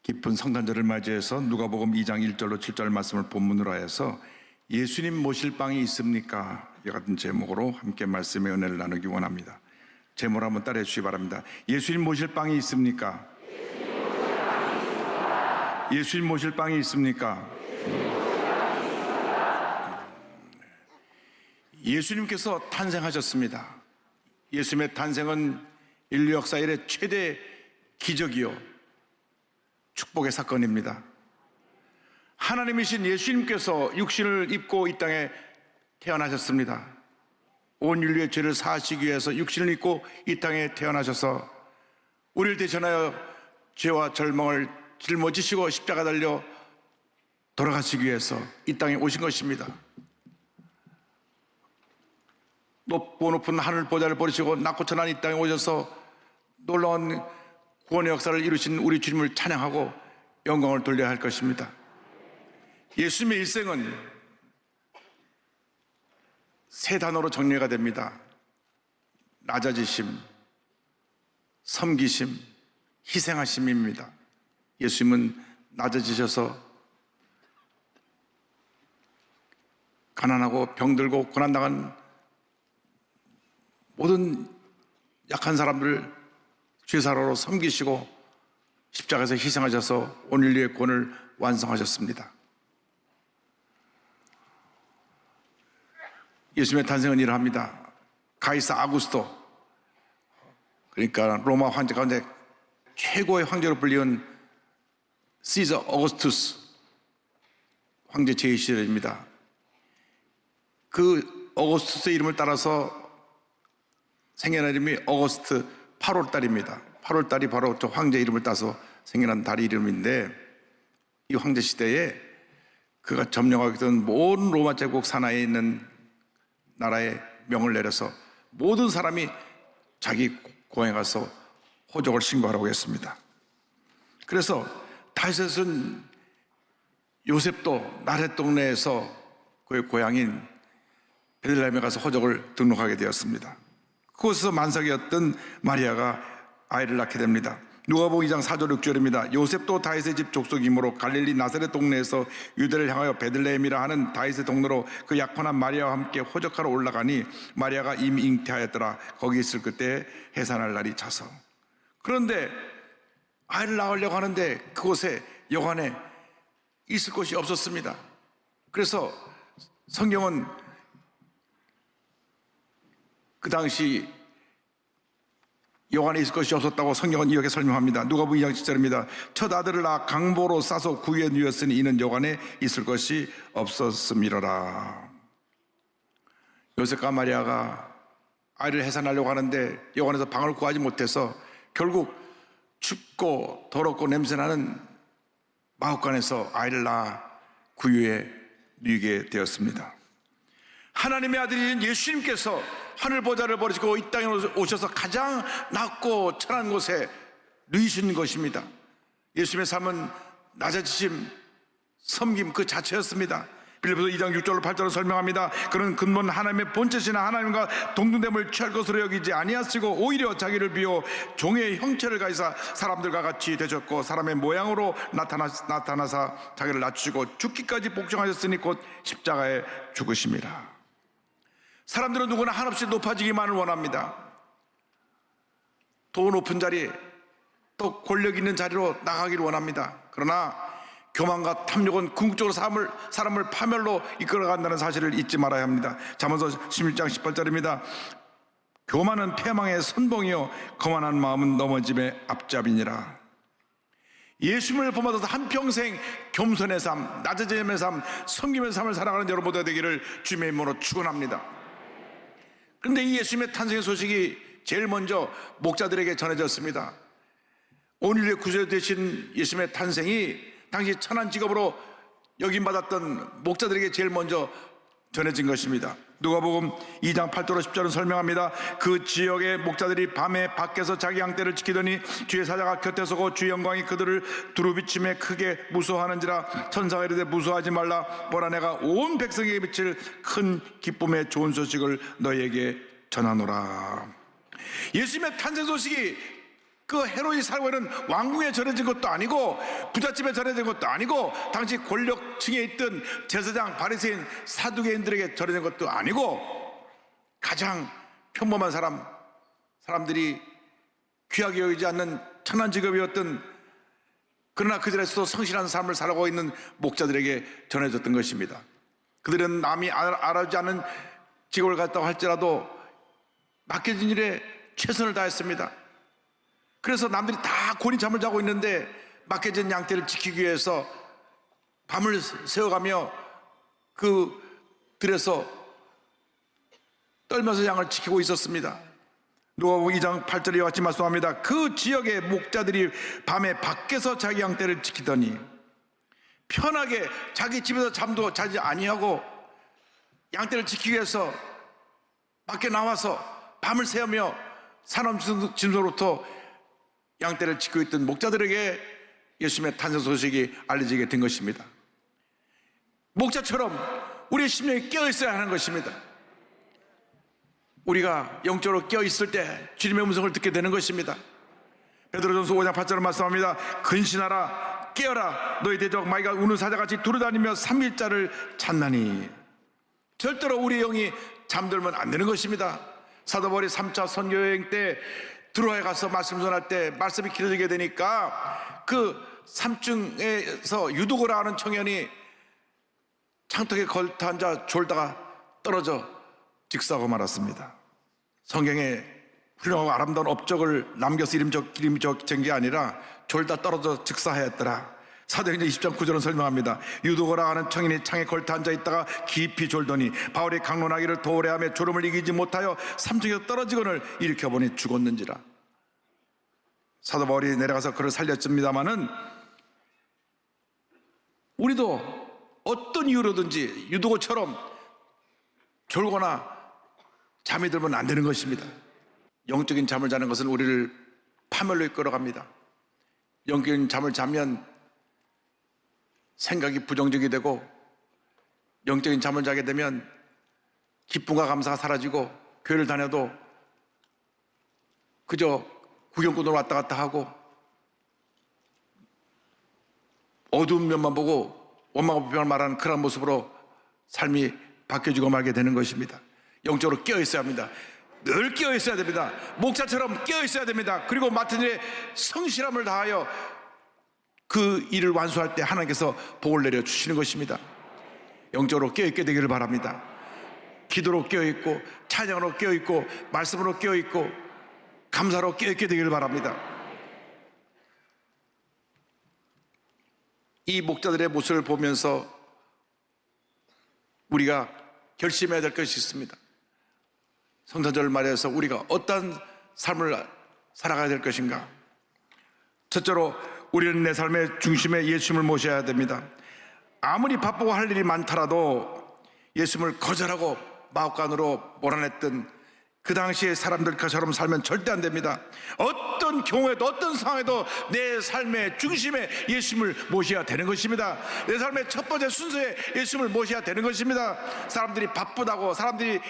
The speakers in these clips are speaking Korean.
기쁜 성탄절을 맞이해서 누가복음 2장 1절로 7절 말씀을 본문으로 하여서 예수님 모실 빵이 있습니까? 이 같은 제목으로 함께 말씀의 은혜를 나누기 원합니다. 제목을 한번 따라해 주시기 바랍니다. 예수님 모실 빵이 있습니까? 예수님 모실 빵이 있습니까? 예수님께서 탄생하셨습니다. 예수님의 탄생은 인류 역사 이래 최대 기적이요 축복의 사건입니다. 하나님이신 예수님께서 육신을 입고 이 땅에 태어나셨습니다. 온 인류의 죄를 사하시기 위해서 육신을 입고 이 땅에 태어나셔서 우리를 대신하여 죄와 절망을 짊어지시고 십자가 달려 돌아가시기 위해서 이 땅에 오신 것입니다. 높고 높은 하늘 보좌를 버리시고 낮고 천한 이 땅에 오셔서 놀라운 구원의 역사를 이루신 우리 주님을 찬양하고 영광을 돌려야 할 것입니다. 예수님의 일생은 세 단어로 정리가 됩니다. 낮아지심, 섬기심, 희생하심입니다. 예수님은 낮아지셔서 가난하고 병들고 고난당한 모든 약한 사람들을 죄사로로 섬기시고 십자가에서 희생하셔서 온 인류의 구원을 완성하셨습니다. 예수님의 탄생은 이러합니다. 가이사 아구스토, 그러니까 로마 황제 가운데 최고의 황제로 불리운 시저 어거스투스 황제 제2시대입니다. 그 어거스투스의 이름을 따라서 생겨난 이름이 어거스트 8월달입니다. 8월달이 바로 저 황제 이름을 따서 생겨난 달의 이름인데, 이 황제 시대에 그가 점령하고 있던 모든 로마 제국 산하에 있는 나라에 명을 내려서 모든 사람이 자기 고향에 가서 호적을 신고하라고 했습니다. 그래서 다윗은 요셉도 나렛 동네에서 그의 고향인 베들레헴에 가서 호적을 등록하게 되었습니다. 그곳에서 만삭이었던 마리아가 아이를 낳게 됩니다. 누가복음 2장 4절 6절입니다. 요셉도 다윗의 집 족속이므로 갈릴리 나사렛 동네에서 유대를 향하여 베들레헴이라 하는 다윗의 동네로 그 약혼한 마리아와 함께 호적하러 올라가니 마리아가 이미 잉태하였더라. 거기 있을 그때 해산할 날이 차서. 그런데 아이를 낳으려고 하는데 그곳에 여관에 있을 곳이 없었습니다. 그래서 성경은 그 당시 여관에 있을 것이 없었다고 성경은 이렇게 설명합니다. 누가복음 2장 10절입니다. 첫 아들을 낳아 강보로 싸서 구유에 누였으니 이는 여관에 있을 것이 없었음이로라. 요셉과 마리아가 아이를 해산하려고 하는데 여관에서 방을 구하지 못해서 결국 춥고 더럽고 냄새나는 마ಹು간에서 아이를 낳아 구유에 누이게 되었습니다. 하나님의 아들인 예수님께서 하늘 보좌를 버리시고 이 땅에 오셔서 가장 낮고 천한 곳에 누이신 것입니다. 예수님의 삶은 낮아지심, 섬김 그 자체였습니다. 빌립보서 2장 6절로 8절로 설명합니다. 그는 근본 하나님의 본체시나 하나님과 동등됨을 취할 것으로 여기지 아니하시고 오히려 자기를 비워 종의 형체를 가지사 사람들과 같이 되셨고 사람의 모양으로 나타나사 자기를 낮추시고 죽기까지 복종하셨으니 곧 십자가에 죽으심이라. 사람들은 누구나 한없이 높아지기만을 원합니다. 더 높은 자리, 또 권력 있는 자리로 나가기를 원합니다. 그러나 교만과 탐욕은 궁극적으로 사람을 파멸로 이끌어간다는 사실을 잊지 말아야 합니다. 잠언서 16장 18절입니다. 교만은 패망의 선봉이요 거만한 마음은 넘어짐의 앞잡이니라. 예수님을 본받아서 한평생 겸손의 삶, 낮아짐의 삶, 섬김의 삶을 살아가는 여러분 모두가 되기를 주님의 이름으로 축원합니다. 그런데 이 예수님의 탄생의 소식이 제일 먼저 목자들에게 전해졌습니다. 온 인류의 구주 되신 예수님의 탄생이 당시 천한 직업으로 여김받았던 목자들에게 제일 먼저 전해진 것입니다. 누가복음 2장 8절로 10절은 설명합니다. 그 지역의 목자들이 밤에 밖에서 자기 양떼를 지키더니 주의 사자가 곁에 서고 주의 영광이 그들을 두루비침에 크게 무서워하는지라. 천사가 이르되 무서워하지 말라. 보라 내가 온 백성에게 비칠 큰 기쁨의 좋은 소식을 너희에게 전하노라. 예수님의 탄생 소식이 그 헤롯이 살고 있는 왕궁에 전해진 것도 아니고 부잣집에 전해진 것도 아니고 당시 권력층에 있던 제사장, 바리새인, 사두개인들에게 전해진 것도 아니고 가장 평범한 사람들이 귀하게 여기지 않는 천한 직업이었던, 그러나 그 자리에서도 성실한 삶을 살아가고 있는 목자들에게 전해졌던 것입니다. 그들은 남이 알아주지 않은 직업을 갖다고 할지라도 맡겨진 일에 최선을 다했습니다. 그래서 남들이 다 곤히 잠을 자고 있는데 맡겨진 양떼를 지키기 위해서 밤을 새워가며 그 들에서 떨면서 양을 지키고 있었습니다. 누가복음 2장 8절에 이와 같이 말씀합니다. 그 지역의 목자들이 밤에 밖에서 자기 양떼를 지키더니, 편하게 자기 집에서 잠도 자지 아니하고 양떼를 지키기 위해서 밖에 나와서 밤을 새우며 산업짐승으로부터 양떼를 지키고 있던 목자들에게 예수님의 탄생 소식이 알려지게 된 것입니다. 목자처럼 우리의 심령이 깨어있어야 하는 것입니다. 우리가 영적으로 깨어있을 때 주님의 음성을 듣게 되는 것입니다. 베드로전서 5장 8절을 말씀합니다. 근신하라, 깨어라, 너희 대적 마귀가 우는 사자같이 두루다니며 삼일자를 찾나니. 절대로 우리 영이 잠들면 안 되는 것입니다. 사도 바울이 3차 선교여행 때 드로아에 가서 말씀 전할 때 말씀이 길어지게 되니까 그 3층에서 유두고라 하는 청년이 창턱에 걸터 앉아 졸다가 떨어져 직사하고 말았습니다. 성경에 훌륭하고 아름다운 업적을 남겨서 이름 적힌 게 아니라 졸다 떨어져 직사하였더라. 사도행전 20장 9절은 설명합니다. 유두고라 하는 청인이 창에 걸터 앉아있다가 깊이 졸더니 바울이 강론하기를 도래하며 졸음을 이기지 못하여 3층에서 떨어지거늘 일으켜보니 죽었는지라. 사도 바울이 내려가서 그를 살렸습니다마는 우리도 어떤 이유로든지 유두고처럼 졸거나 잠이 들면 안 되는 것입니다. 영적인 잠을 자는 것은 우리를 파멸로 이끌어갑니다. 영적인 잠을 자면 생각이 부정적이 되고, 영적인 잠을 자게 되면 기쁨과 감사가 사라지고 교회를 다녀도 그저 구경꾼으로 왔다 갔다 하고 어두운 면만 보고 원망과 비판을 말하는 그런 모습으로 삶이 바뀌어지고 말게 되는 것입니다. 영적으로 깨어 있어야 합니다. 늘 깨어 있어야 됩니다. 목자처럼 깨어 있어야 됩니다. 그리고 맡은 일에 성실함을 다하여 그 일을 완수할 때 하나님께서 복을 내려 주시는 것입니다. 영적으로 깨어있게 되기를 바랍니다. 기도로 깨어있고, 찬양으로 깨어있고, 말씀으로 깨어있고, 감사로 깨어있게 되기를 바랍니다. 이 목자들의 모습을 보면서 우리가 결심해야 될 것이 있습니다. 성탄절 말에서 우리가 어떤 삶을 살아가야 될 것인가. 첫째로 우리는 내 삶의 중심에 예수님을 모셔야 됩니다. 아무리 바쁘고 할 일이 많더라도 예수님을 거절하고 마음간으로 몰아냈던 그 당시의 사람들처럼 살면 절대 안 됩니다. 어떤 경우에도 어떤 상황에도 내 삶의 중심에 예수님을 모셔야 되는 것입니다. 내 삶의 첫 번째 순서에 예수님을 모셔야 되는 것입니다. 사람들이 바쁘다고, 사람들이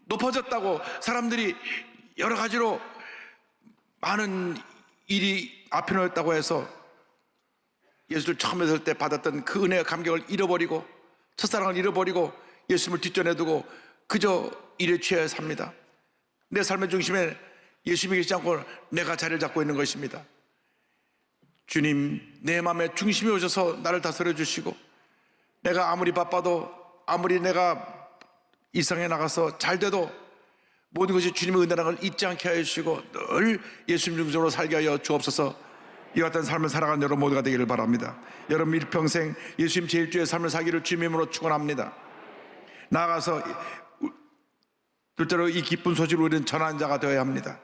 높아졌다고, 사람들이 여러 가지로 많은 일이 앞에 놓였다고 해서 예수를 처음 뵀을 때 받았던 그 은혜와 감격을 잃어버리고 첫사랑을 잃어버리고 예수님을 뒷전에 두고 그저 일에 취하여 삽니다. 내 삶의 중심에 예수님이 계시지 않고 내가 자리를 잡고 있는 것입니다. 주님, 내 마음의 중심에 오셔서 나를 다스려 주시고, 내가 아무리 바빠도, 아무리 내가 이상에 나가서 잘 돼도 모든 것이 주님의 은혜라는 걸 잊지 않게 하여 주시고 늘 예수님 중심으로 살게 하여 주옵소서. 이와 같은 삶을 살아가는 여러분 모두가 되기를 바랍니다. 여러분 일평생 예수님 제1주의 삶을 사기를 주님으로 축원합니다. 나아가서 둘째로 이 기쁜 소식을 우리는 전하는 자가 되어야 합니다.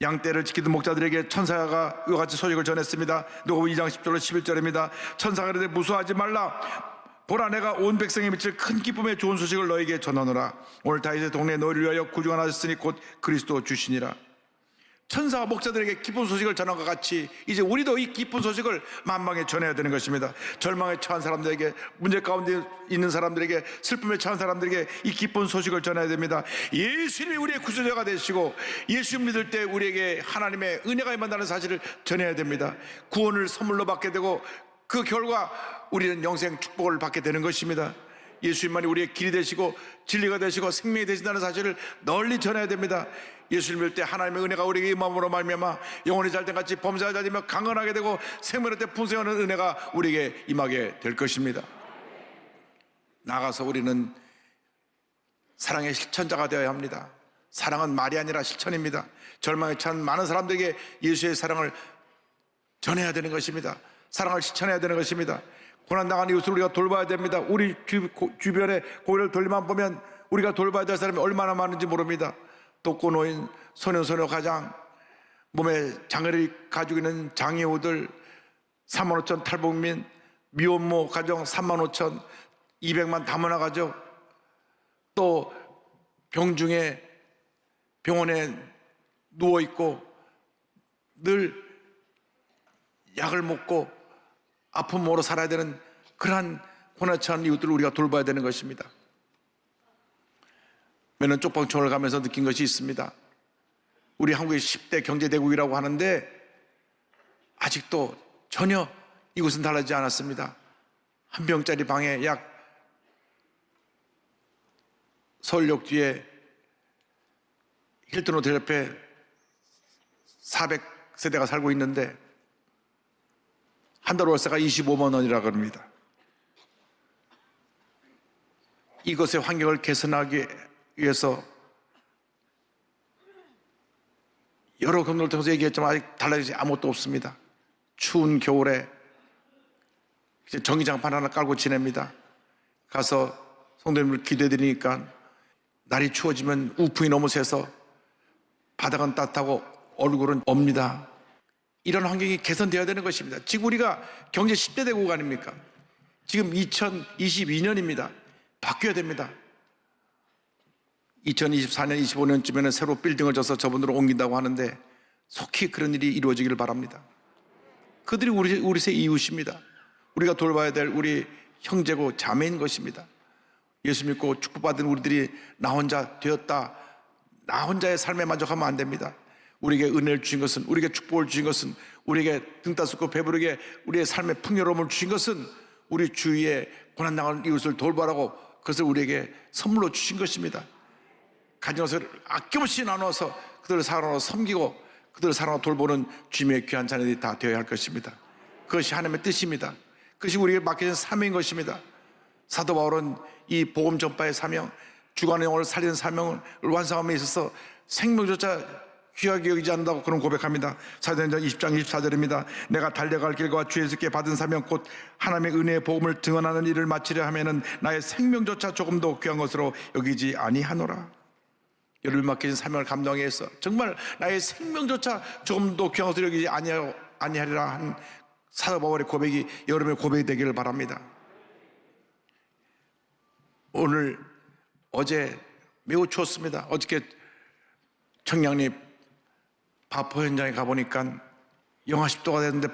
양떼를 지키던 목자들에게 천사가 이와 같이 소식을 전했습니다. 누가복음 2장 10절로 11절입니다. 천사가 이르되 무서워하지 말라. 보라, 내가 온 백성에 미칠 큰 기쁨의 좋은 소식을 너에게 전하노라. 오늘 다윗의 동네에 너희를 위하여 구주가 나셨으니 곧 그리스도 주시니라. 천사와 목자들에게 기쁜 소식을 전한 것 같이 이제 우리도 이 기쁜 소식을 만방에 전해야 되는 것입니다. 절망에 처한 사람들에게, 문제 가운데 있는 사람들에게, 슬픔에 처한 사람들에게 이 기쁜 소식을 전해야 됩니다. 예수님이 우리의 구주자가 되시고 예수 믿을 때 우리에게 하나님의 은혜가 임한다는 사실을 전해야 됩니다. 구원을 선물로 받게 되고 그 결과 우리는 영생 축복을 받게 되는 것입니다. 예수님만이 우리의 길이 되시고 진리가 되시고 생명이 되신다는 사실을 널리 전해야 됩니다. 예수를 믿을 때 하나님의 은혜가 우리에게 임함으로 말미암아 영혼이 잘된 같이 범사가 잘되며 강건하게 되고 생명의 때 풍성하는 은혜가 우리에게 임하게 될 것입니다. 나아가서 우리는 사랑의 실천자가 되어야 합니다. 사랑은 말이 아니라 실천입니다. 절망에 처한 많은 사람들에게 예수의 사랑을 전해야 되는 것입니다. 사랑을 실천해야 되는 것입니다. 고난당한 이웃을 우리가 돌봐야 됩니다. 우리 주변에 고개를 돌리만 보면 우리가 돌봐야 될 사람이 얼마나 많은지 모릅니다. 독거노인, 소년소녀 가장, 몸에 장애를 가지고 있는 장애우들 3만 5천 탈북민, 미혼모 가정 3만 5천, 200만 다문화 가족, 또 병중에 병원에 누워있고 늘 약을 먹고 아픔으로 살아야 되는 그러한 고난에 처한 이웃들을 우리가 돌봐야 되는 것입니다. 매년 쪽방촌을 가면서 느낀 것이 있습니다. 우리 한국이 10대 경제대국이라고 하는데 아직도 전혀 이곳은 달라지지 않았습니다. 한 병짜리 방에 약 서울역 뒤에 힐튼 호텔 옆에 400세대가 살고 있는데 한 달 월세가 25만 원이라고 합니다. 이것의 환경을 개선하기 위해서 여러 경로를 통해서 얘기했지만 아직 달라지지 아무것도 없습니다. 추운 겨울에 전기장판 하나 깔고 지냅니다. 가서 성도님들 기도해드리니까 날이 추워지면 우풍이 너무 세서 바닥은 따뜻하고 얼굴은 업니다. 이런 환경이 개선되어야 되는 것입니다. 지금 우리가 경제 10대 대국 아닙니까? 지금 2022년입니다. 바뀌어야 됩니다. 2024년, 25년쯤에는 새로 빌딩을 져서 저분들을 옮긴다고 하는데 속히 그런 일이 이루어지기를 바랍니다. 그들이 우리 새 이웃입니다. 우리가 돌봐야 될 우리 형제고 자매인 것입니다. 예수 믿고 축복받은 우리들이 나 혼자 되었다, 나 혼자의 삶에 만족하면 안 됩니다. 우리에게 은혜를 주신 것은, 우리에게 축복을 주신 것은, 우리에게 등 따숩고 배부르게 우리의 삶의 풍요로움을 주신 것은 우리 주위에 고난당하는 이웃을 돌보라고 그것을 우리에게 선물로 주신 것입니다. 가진 것을 아낌없이 나눠서 그들을 사랑하고 섬기고 그들을 사랑하고 돌보는 주님의 귀한 자녀들이 다 되어야 할 것입니다. 그것이 하나님의 뜻입니다. 그것이 우리에게 맡겨진 사명인 것입니다. 사도 바울은 이 복음 전파의 사명, 주관의 영혼을 살리는 사명을 완성함에 있어서 생명조차 귀하게 여기지 않는다고 그런 고백합니다. 사도행전 20장 24절입니다. 내가 달려갈 길과 주 예수께 받은 사명 곧 하나님의 은혜의 복음을 증언하는 일을 마치려 하면은 나의 생명조차 조금도 귀한 것으로 여기지 아니하노라. 여러분 맡겨진 사명을 감당하기 위해서 정말 나의 생명조차 조금도 귀한 것으로 여기지 아니하리라 한 사도 바울의 고백이 여러분의 고백이 되기를 바랍니다. 어제 매우 추웠습니다. 어저께 청량리 바포 현장에 가보니까 영하 10도가 됐는데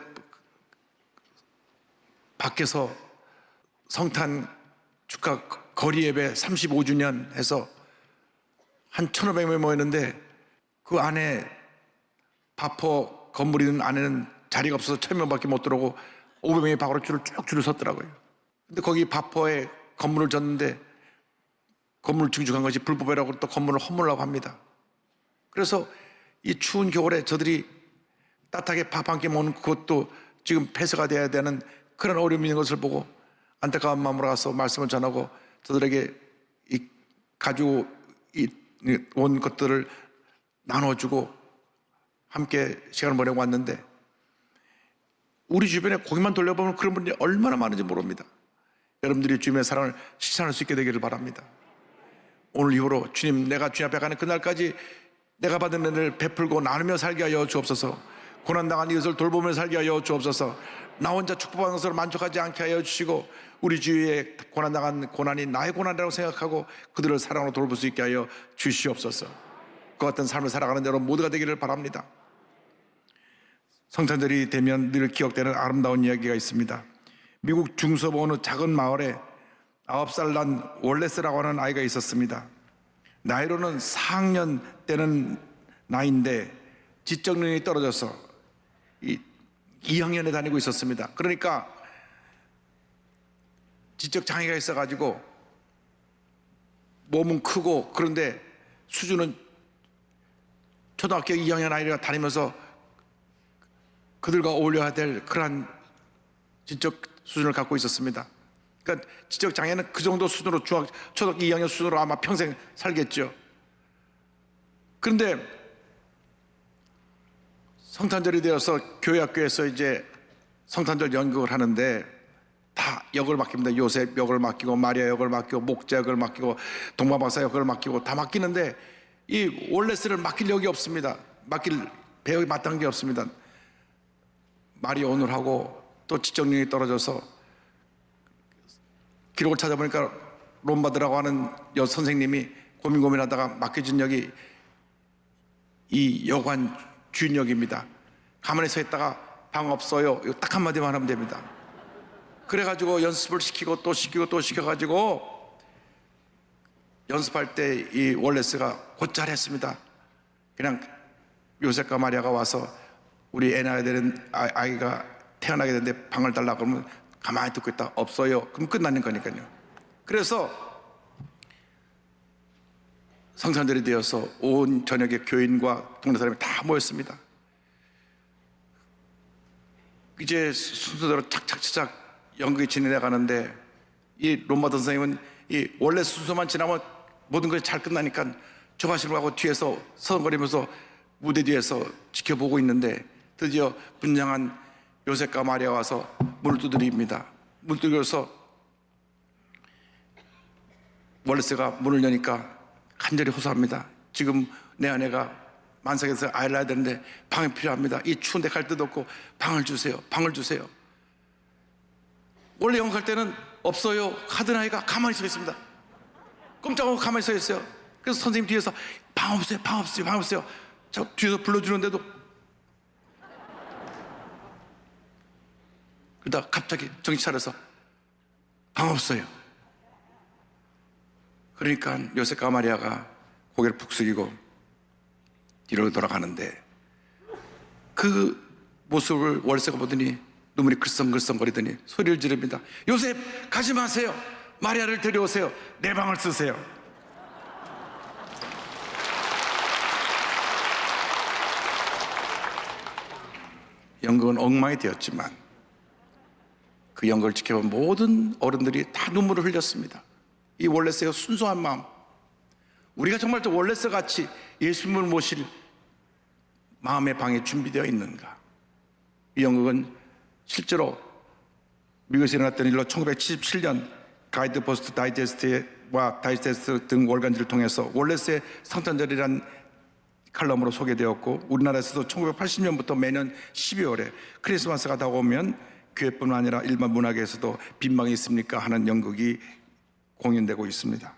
밖에서 성탄 축하 거리 예배 35주년 해서 한 1,500명이 모였는데 그 안에 바포 건물 있는 안에는 자리가 없어서 1,000명밖에 못 들어오고 500명이 밖으로 줄을 섰더라고요. 근데 거기 바포에 건물을 졌는데 건물을 증축한 것이 불법이라고 또 건물을 허물라고 합니다. 그래서 이 추운 겨울에 저들이 따뜻하게 밥 한 끼 먹는 그것도 지금 폐쇄가 돼야 되는 그런 어려움이 있는 것을 보고 안타까운 마음으로 가서 말씀을 전하고 저들에게 가지고 온 것들을 나눠주고 함께 시간을 보내고 왔는데 우리 주변에 고개만 돌려보면 그런 분들이 얼마나 많은지 모릅니다. 여러분들이 주님의 사랑을 실천할 수 있게 되기를 바랍니다. 오늘 이후로 주님, 내가 주님 앞에 가는 그날까지 내가 받은 은혜를 베풀고 나누며 살게 하여 주옵소서. 고난당한 이웃을 돌보며 살게 하여 주옵소서. 나 혼자 축복받는 것으로 만족하지 않게 하여 주시고 우리 주위에 고난당한 고난이 나의 고난이라고 생각하고 그들을 사랑으로 돌볼 수 있게 하여 주시옵소서. 그 같은 삶을 살아가는 여러분 모두가 되기를 바랍니다. 성탄절이 되면 늘 기억되는 아름다운 이야기가 있습니다. 미국 중서부 어느 작은 마을에 9살 난 월레스라고 하는 아이가 있었습니다. 나이로는 4학년 때는 나이인데 지적 능력이 떨어져서 2학년에 다니고 있었습니다. 그러니까 지적 장애가 있어가지고 몸은 크고 그런데 수준은 초등학교 2학년 아이가 다니면서 그들과 어울려야 될 그러한 지적 수준을 갖고 있었습니다. 그러니까 지적 장애는 그 정도 수준으로 초등학교 2학년 수준으로 아마 평생 살겠죠. 그런데 성탄절이 되어서 교회 학교에서 이제 성탄절 연극을 하는데 다 역을 맡깁니다. 요셉 역을 맡기고 마리아 역을 맡기고 목자 역을 맡기고 동방박사 역을 맡기고 다 맡기는데 이 월레스를 맡길 역이 없습니다. 맡길 배역이 마땅한 게 없습니다. 말이 어눌하고 또 지적 능력이 떨어져서 기록을 찾아보니까 롬바드라고 하는 여 선생님이 고민하다가 맡겨진 역이 이 여관 주인 역입니다. 가만히 서 있다가 방 없어요. 이거 딱 한마디만 하면 됩니다. 그래가지고 연습을 시키고 또 시키고 또 시켜가지고 연습할 때 이 월레스가 곧잘 했습니다. 그냥 요셉과 마리아가 와서 우리 애 낳아야 되는 아이가 태어나게 되는데 방을 달라고 그러면 가만히 듣고 있다. 없어요. 그럼 끝나는 거니까요. 그래서 성탄절이 되어서 온 저녁에 교인과 동네 사람이 다 모였습니다. 이제 순서대로 착착착 연극이 진행해 가는데 이 롬바드 선생님은 이 원래 순서만 지나면 모든 것이 잘 끝나니까 조바심을 하고 뒤에서 서성거리면서 무대 뒤에서 지켜보고 있는데 드디어 분장한 요셉과 마리아 와서 문을 두드립니다. 문을 두드려서 월레스가 문을 여니까 간절히 호소합니다. 지금 내 아내가 만삭에서 아이를 낳아야 되는데 방이 필요합니다. 이 추운데 갈 데도 없고 방을 주세요. 방을 주세요. 원래 영국할 때는 없어요 하던 아이가 가만히 서 있습니다. 꼼짝하고 가만히 서 있어요. 그래서 선생님 뒤에서 방 없어요, 방 없어요, 방 없어요. 저 뒤에서 불러주는데도 그러다 갑자기 정신 차려서 방 없어요. 그러니까 요셉과 마리아가 고개를 푹 숙이고 뒤로 돌아가는데 그 모습을 월세가 보더니 눈물이 글썽글썽거리더니 소리를 지릅니다. 요셉 가지 마세요. 마리아를 데려오세요. 내 방을 쓰세요. 연극은 엉망이 되었지만 그 연극을 지켜본 모든 어른들이 다 눈물을 흘렸습니다. 이 월레스의 순수한 마음, 우리가 정말 또 월레스 같이 예수님을 모실 마음의 방에 준비되어 있는가? 이 연극은 실제로 미국에서 일어났던 일로 1977년 가이드 포스트 다이제스트와 다이제스트 등 월간지를 통해서 월레스의 성탄절이란 칼럼으로 소개되었고 우리나라에서도 1980년부터 매년 12월에 크리스마스가 다가오면 교회뿐만 아니라 일반 문화계에서도 빈방이 있습니까? 하는 연극이 공연되고 있습니다.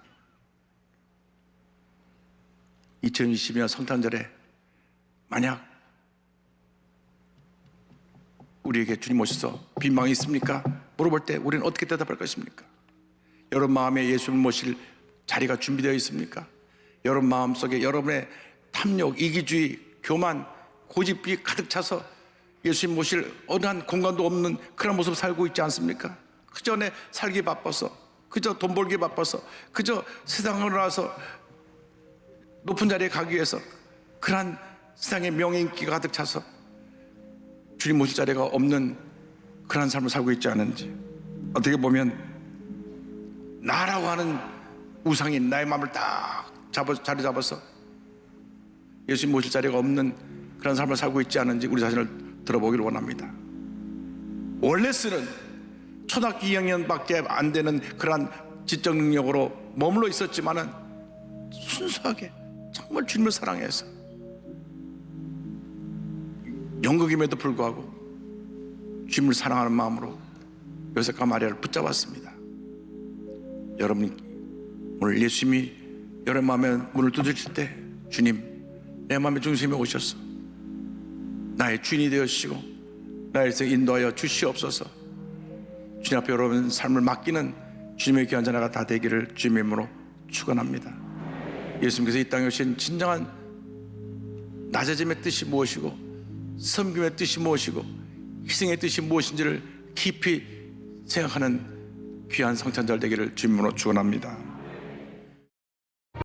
2020년 성탄절에 만약 우리에게 주님 오셔서 빈방이 있습니까? 물어볼 때 우리는 어떻게 대답할 것입니까? 여러분 마음에 예수를 모실 자리가 준비되어 있습니까? 여러분 마음속에 여러분의 탐욕, 이기주의, 교만, 고집이 가득 차서 예수님 모실 어느 한 공간도 없는 그런 모습 살고 있지 않습니까? 그저 내 살기 바빠서, 그저 돈 벌기 바빠서, 그저 세상으로 나와서 높은 자리에 가기 위해서 그러한 세상의 명예인기가 가득 차서 주님 모실 자리가 없는 그런 삶을 살고 있지 않은지, 어떻게 보면 나라고 하는 우상이 나의 마음을 딱 자리 잡아서 예수님 모실 자리가 없는 그런 삶을 살고 있지 않은지 우리 자신을 들어보기를 원합니다. 월레스는 초등학교 2학년밖에 안 되는 그런 지적 능력으로 머물러 있었지만은 순수하게 정말 주님을 사랑해서 연극임에도 불구하고 주님을 사랑하는 마음으로 요셉과 마리아를 붙잡았습니다. 여러분이 오늘 예수님이 여러분 마음에 문을 두드릴 때 주님 내 마음의 중심에 오셔서 나의 주인이 되어주시고 나의 인생 인도하여 주시옵소서. 주님 앞에 여러분 삶을 맡기는 주님의 귀한 자녀가 다 되기를 주님의 이름으로 축원합니다. 예수님께서 이 땅에 오신 진정한 낮아짐의 뜻이 무엇이고 섬김의 뜻이 무엇이고 희생의 뜻이 무엇인지를 깊이 생각하는 귀한 성찬절 되기를 주님으로 축원합니다.